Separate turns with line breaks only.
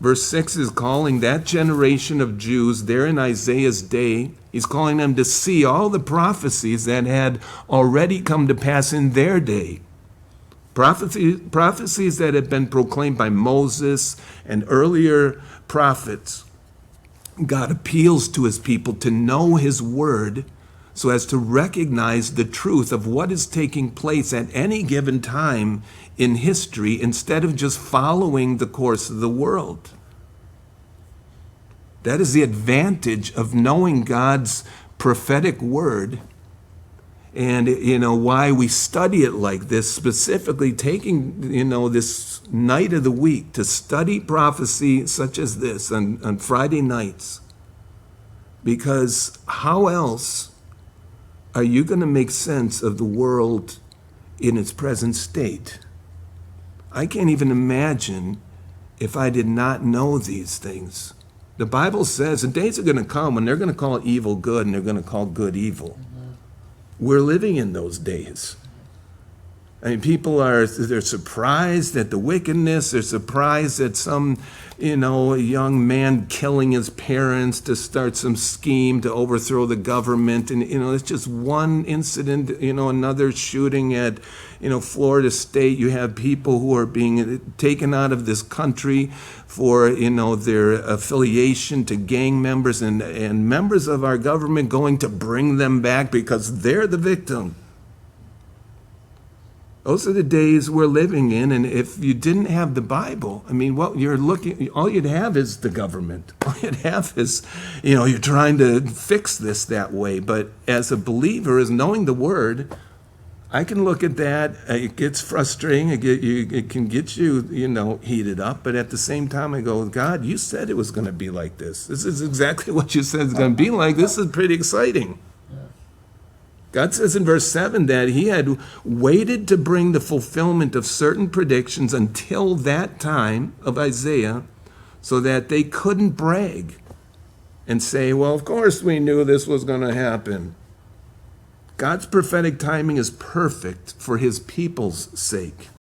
Verse 6 is calling that generation of Jews there in Isaiah's day, he's calling them to see all the prophecies that had already come to pass in their day. Prophecies that had been proclaimed by Moses and earlier prophets. God appeals to his people to know his word so as to recognize the truth of what is taking place at any given time in history instead of just following the course of the world. That is the advantage of knowing God's prophetic word, and why we study it like this, specifically taking this night of the week to study prophecy such as this on Friday nights. Because how else are you going to make sense of the world in its present state? I can't even imagine if I did not know these things. The Bible says the days are going to come when they're going to call evil good and they're going to call good evil. We're living in those days. I mean, they're surprised at the wickedness. They're surprised at some, young man killing his parents to start some scheme to overthrow the government. And, it's just one incident, another shooting at, Florida State. You have people who are being taken out of this country for, their affiliation to gang members and members of our government going to bring them back because they're the victim. Those are the days we're living in, and if you didn't have the Bible, all you'd have is the government. All you'd have is, you're trying to fix this that way. But as a believer, as knowing the Word, I can look at that. It gets frustrating. It can get you, heated up. But at the same time, I go, God, you said it was going to be like this. This is exactly what you said it's going to be like. This is pretty exciting. God says in verse 7 that he had waited to bring the fulfillment of certain predictions until that time of Isaiah so that they couldn't brag and say, well, of course we knew this was going to happen. God's prophetic timing is perfect for his people's sake.